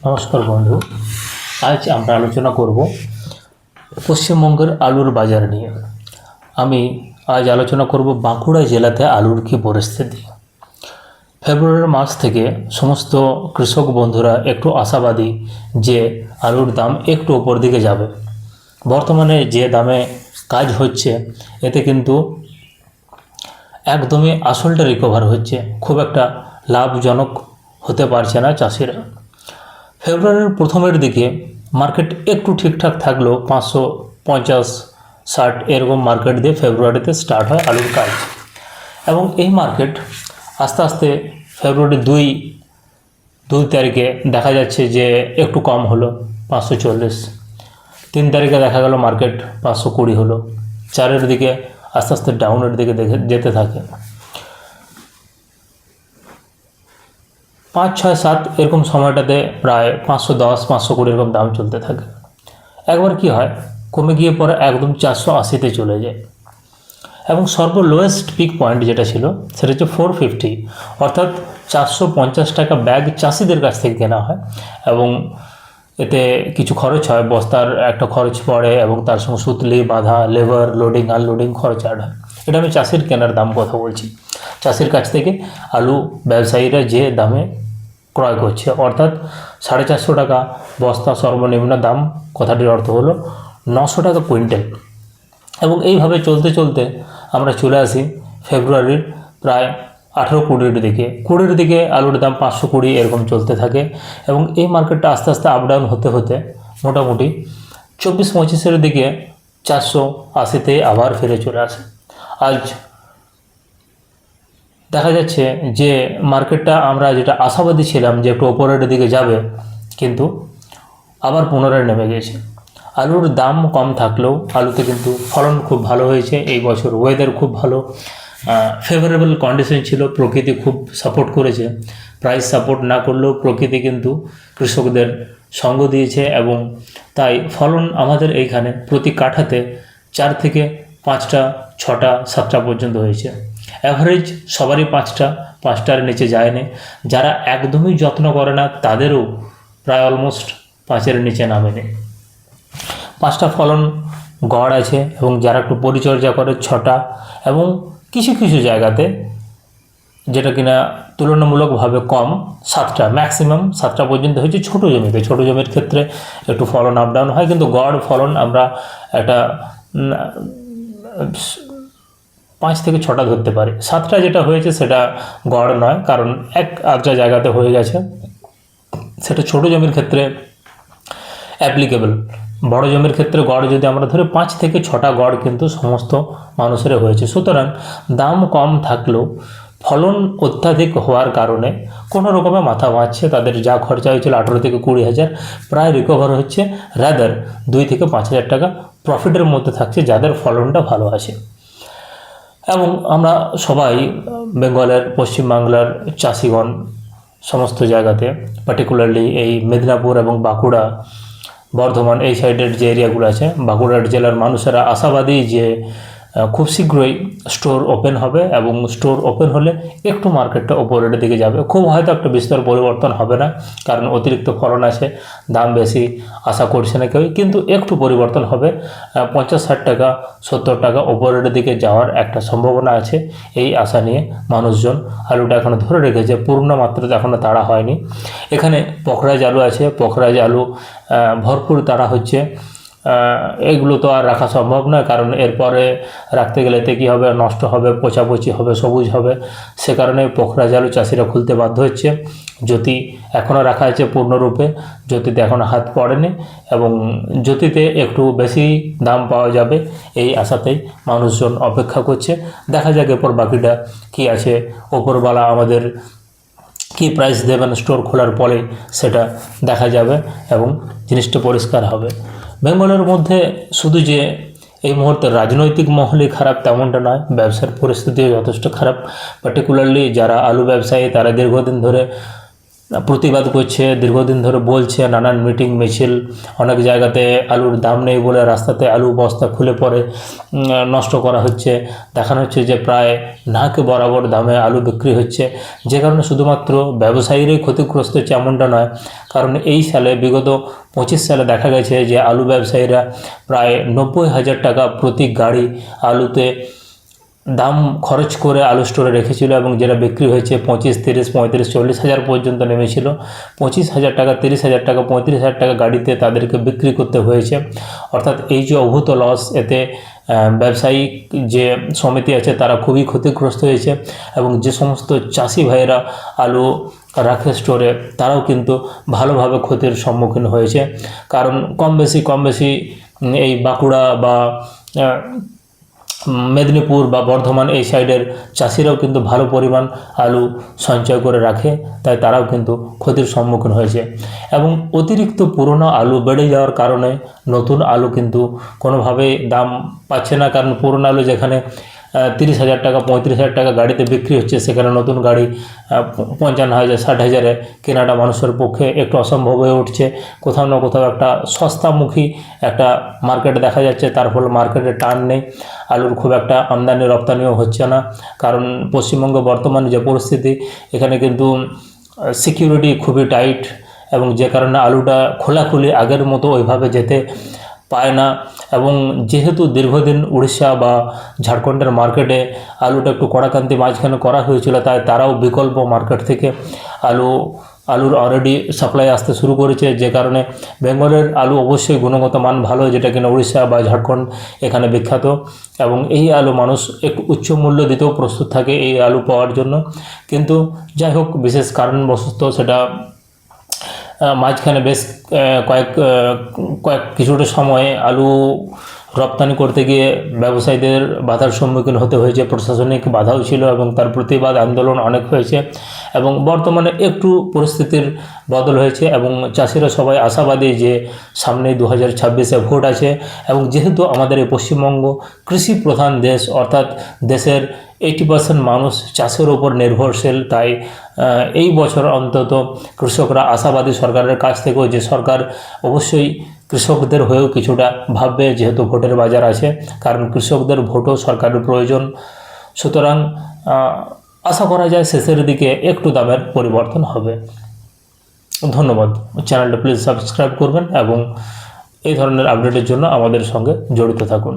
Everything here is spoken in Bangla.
নমস্কার বন্ধু। আজ আমরা আলোচনা করব পশ্চিমবঙ্গের আলুর বাজার নিয়ে। আমি আজ আলোচনা করব বাঁকুড়া জেলাতে আলুর কী পরিস্থিতি। ফেব্রুয়ারি মাস থেকে সমস্ত কৃষক বন্ধুরা একটু আশাবাদী যে আলুর দাম একটু উপর দিকে যাবে। বর্তমানে যে দামে কাজ হচ্ছে এতে কিন্তু একদমই আসলটা রিকভার হচ্ছে, খুব একটা লাভজনক হতে পারছে না চাষিরা। ফেব্রুয়ারির প্রথমের দিকে মার্কেট একটু ঠিকঠাক থাকলেও 550-60 এরকম মার্কেট দিয়ে ফেব্রুয়ারিতে স্টার্ট হয় আলুর কাজ, এবং এই মার্কেট আস্তে আস্তে ফেব্রুয়ারি দুই তারিখে দেখা যাচ্ছে যে একটু কম হলো 540, 3 তারিখে দেখা গেল মার্কেট 520 হলো, 4-এর দিকে আস্তে আস্তে ডাউনের দিকে যেতে থাকে। 5, 6, 7 এরকম সময়টাতে প্রায় 510-520 এরকম দাম চলতে থাকে। একবার কি হয়, কমে গিয়ে পরে একদম 480-তে চলে যায়, এবং সর্বলোয়েস্ট পিক পয়েন্ট যেটা ছিল সেটা হচ্ছে 450, অর্থাৎ 450 টাকা ব্যাগ চাষিদের কাছ থেকে কেনা হয়, এবং এতে কিছু খরচ হয়, বস্তার একটা খরচ পড়ে এবং তার সঙ্গে সুতলি বাঁধা, লেবার, লোডিং আনলোডিং খরচ অ্যাড হয়। এটা আমি চাষির কেনার দাম কথা বলছি। চাষির কাছ থেকে আলু ব্যবসায়ীরা যে দামে ক্রয় করছে, অর্থাৎ 450 টাকা বস্তা সর্বনিম্ন দাম, কথাটির অর্থ হলো 900 টাকা কুইন্টাল। এবং এইভাবে চলতে চলতে আমরা চলে আসি ফেব্রুয়ারির প্রায় 18-20-এর দিকে আলুর দাম 520 এরকম চলতে থাকে, এবং এই মার্কেটটা আস্তে আস্তে আপ ডাউন হতে হতে মোটামুটি 24-25-এর দিকে 480-তে আবার ফিরে চলে আসে। আজ দেখা যাচ্ছে যে মার্কেটটা আমরা যেটা আশাবাদী ছিলাম যে একটু ওপরের দিকে যাবে, কিন্তু আবার পুনরায় নেমে গেছে। আলুর দাম কম থাকলেও আলুতে কিন্তু ফলন খুব ভালো হয়েছে এই বছর। ওয়েদার খুব ভালো, ফেভারেবল কন্ডিশন ছিল, প্রকৃতি খুব সাপোর্ট করেছে। প্রাইস সাপোর্ট না করলেও প্রকৃতি কিন্তু কৃষকদের সঙ্গ দিয়েছে, এবং তাই ফলন আমাদের এইখানে প্রতি কাঠাতে 4 থেকে 5টা, 6টা, 7টা পর্যন্ত হয়েছে। অ্যাভারেজ সবারই 5টার নিচে যায়নি। যারা একদমই যত্ন করে না তাদেরও প্রায় অলমোস্ট 5-এর নিচে নামেনি। 5টা ফলন গড় আছে, এবং যারা একটু পরিচর্যা করে 6টা, এবং কিছু কিছু জায়গাতে যেটা কিনা তুলনামূলকভাবে কম 7টা, ম্যাক্সিমাম 7টা পর্যন্ত হয়েছে ছোটো জমিতে। ছোটো জমির ক্ষেত্রে একটু ফলন আপ ডাউন হয়, কিন্তু গড় ফলন আমরা একটা 5 থেকে 6টা ধরতে পারি। 7টা যেটা হয়েছে সেটা গড় নয়, কারণ এক আধটা জায়গাতে হয়ে গেছে, সেটা ছোটো জমির ক্ষেত্রে অ্যাপ্লিকেবল। বড় জমির ক্ষেত্রে গড় যদি আমরা ধরে 5 থেকে 6টা গড় কিন্তু সমস্ত মানুষের হয়েছে। সুতরাং দাম কম থাকলেও ফলন অত্যাধিক হওয়ার কারণে কোনো রকমে মাথা বাঁচছে, তাদের যা খরচা হয়েছিল 18 থেকে 20,000 প্রায় রিকভার হচ্ছে, রাদার 2 থেকে 5,000 টাকা প্রফিটের মধ্যে থাকছে যাদের ফলনটা ভালো আছে। এবং আমরা সবাই বেঙ্গলের, পশ্চিমবাংলার চাষিগণ সমস্ত জায়গাতে, পার্টিকুলারলি এই মেদিনীপুর এবং বাঁকুড়া, বর্ধমান এই সাইডের যে এরিয়াগুলো আছে, বাঁকুড়ার জেলার মানুষেরা আশাবাদী যে খুব শীঘ্রই স্টোর ওপেন হবে, এবং স্টোর ওপেন হলে একটু মার্কেটটা ওপরের দিকে যাবে। খুব হয়তো একটা বিস্তর পরিবর্তন হবে না, কারণ অতিরিক্ত ফলন আছে, দাম বেশি আশা করছে না কেউ, কিন্তু একটু পরিবর্তন হবে। 50-60 টাকা, 70 টাকা ওপরের দিকে যাওয়ার একটা সম্ভাবনা আছে। এই আশা নিয়ে মানুষজন আলুটা এখনও ধরে রেখেছে, পূর্ণ মাত্রাতে এখনও তাড়া হয়নি। এখানে পোখরাজ আলু আছে, পোখরাজ আলু ভরপুর তাড়া হচ্ছে। এগুলো তো আর রাখা সম্ভব নয়, কারণ এরপরে রাখতে গেলে এতে কী হবে, নষ্ট হবে, পচাপচি হবে, সবুজ হবে। সে কারণে পোখরাজ আলু চাষিরা খুলতে বাধ্য হচ্ছে। জ্যোতি এখনও রাখা আছে পূর্ণরূপে, জ্যোতিতে এখনও হাত পড়েনি, এবং জ্যোতিতে একটু বেশি দাম পাওয়া যাবে এই আশাতেই মানুষজন অপেক্ষা করছে। দেখা যাক এরপর বাকিটা কী আছে, ওপরওয়ালা আমাদের কী প্রাইস দেবেন স্টোর খোলার পরে সেটা দেখা যাবে, এবং জিনিসটা পরিষ্কার হবে। বেঙ্গলের মধ্যে শুধু যে এই মুহূর্তে রাজনৈতিক মহলই খারাপ তেমনটা নয়, ব্যবসার পরিস্থিতিও যথেষ্ট খারাপ। পার্টিকুলারলি যারা আলু ব্যবসায়ী, তারা দীর্ঘদিন ধরে প্রতিবাদ করছে, দীর্ঘদিন ধরে বলছে, নানান মিটিং মিছিল, অনেক জায়গাতে আলুর দাম নেই বলে রাস্তাতে আলু বস্তা খুলে পরে নষ্ট করা হচ্ছে, দেখানো হচ্ছে যে প্রায় নাকে বরাবর দামে আলু বিক্রি হচ্ছে, যে কারণে শুধুমাত্র ব্যবসায়ীরাই ক্ষতিগ্রস্ত হচ্ছে এমনটা নয়। কারণ এই সালে বিগত 25 সালে দেখা গেছে যে আলু ব্যবসায়ীরা প্রায় 90,000 টাকা প্রতি গাড়ি আলুতে দাম খরচ করে আলু স্টোরে রেখেছিল এবং যেটা বিক্রি হয়েছে 25, 30, 35, 40,000 পর্যন্ত নেমেছিল। 25,000 টাকা, 30,000 টাকা, 35,000 টাকা গাড়িতে তাদেরকে বিক্রি করতে হয়েছে। অর্থাৎ এই যে অভূত লস, এতে ব্যবসায়িক যে সমিতি আছে তারা খুবই ক্ষতিগ্রস্ত হয়েছে এবং যে সমস্ত চাষি ভাইয়েরা আলু রাখে স্টোরে তারাও কিন্তু ভালোভাবে ক্ষতির সম্মুখীন হয়েছে। কারণ কম বেশি এই বাঁকুড়া বা মেদিনীপুর বা বর্ধমান এই সাইডের চাষিরাও কিন্তু ভালো পরিমাণ আলু সঞ্চয় করে রাখে, তাই তারাও কিন্তু ক্ষতির সম্মুখীন হয়েছে। এবং অতিরিক্ত পুরনো আলু বেড়ে যাওয়ার কারণে নতুন আলু কিন্তু কোনোভাবেই দাম পাচ্ছে না। কারণ পুরনো আলু যেখানে 30,000 টাকা, 35,000 টাকা গাড়িতে বিক্রি হচ্ছে, সেখানে নতুন গাড়ি 55,000, 60,000-এ কেনাটা মানুষের পক্ষে একটু অসম্ভব হয়ে উঠছে। কোথাও না কোথাও একটা সস্তামুখী একটা মার্কেট দেখা যাচ্ছে, তার ফলে মার্কেটে টান নেই, আলুর খুব একটা আমদানি রপ্তানিও হচ্ছে না। কারণ পশ্চিমবঙ্গে বর্তমানে যে পরিস্থিতি, এখানে কিন্তু সিকিউরিটি খুবই টাইট এবং যে কারণে আলুটা খোলাখুলি আগের মতো ওইভাবে যেতে পায় না। এবং যেহেতু দীর্ঘদিন উড়িষ্যা বা ঝাড়খণ্ডের মার্কেটে আলুটা একটু কড়াকান্তি মাঝখানে করা হয়েছিল, তাই তারাও বিকল্প মার্কেট থেকে আলুর অলরেডি সাপ্লাই আসতে শুরু করেছে, যে কারণে বেঙ্গলের আলু অবশ্যই গুণগত মান ভালো, যেটা কিনা উড়িষ্যা বা ঝাড়খণ্ড এখানে বিখ্যাত। এবং এই আলু মানুষ একটু উচ্চ মূল্য দিতেও প্রস্তুত থাকে এই আলু পাওয়ার জন্য। কিন্তু যাই হোক, বিশেষ কারণবশত সেটা মাঝখানে বেশ কিছুটা সময়ে আলু রপ্তানি করতে গিয়ে ব্যবসায়ীদের বাধার সম্মুখীন হতে হয়েছে, প্রশাসনিক বাধাও ছিল এবং তার প্রতিবাদ আন্দোলন অনেক হয়েছে। এবং বর্তমানে একটু পরিস্থিতির বদল হয়েছে এবং চাষিরা সবাই আশাবাদী যে সামনে 2026-এ ভোট আছে এবং যেহেতু আমাদের এই পশ্চিমবঙ্গ কৃষি প্রধান দেশ, অর্থাৎ দেশের 80% মানুষ চাষের ওপর নির্ভরশীল, তাই এই বছর অন্তত কৃষকরা আশাবাদী সরকারের কাছ থেকেও যে সরকার অবশ্যই কৃষকদের হয়েও কিছুটা ভাববে, যেহেতু ভোটের বাজার আছে। কারণ কৃষকদের ভোটও সরকারের প্রয়োজন। সুতরাং আশা করা যায় শেষের দিকে একটু দামের পরিবর্তন হবে। ধন্যবাদ। চ্যানেলটা প্লিজ সাবস্ক্রাইব করবেন এবং এই ধরনের আপডেটের জন্য আমাদের সঙ্গে জড়িত থাকুন।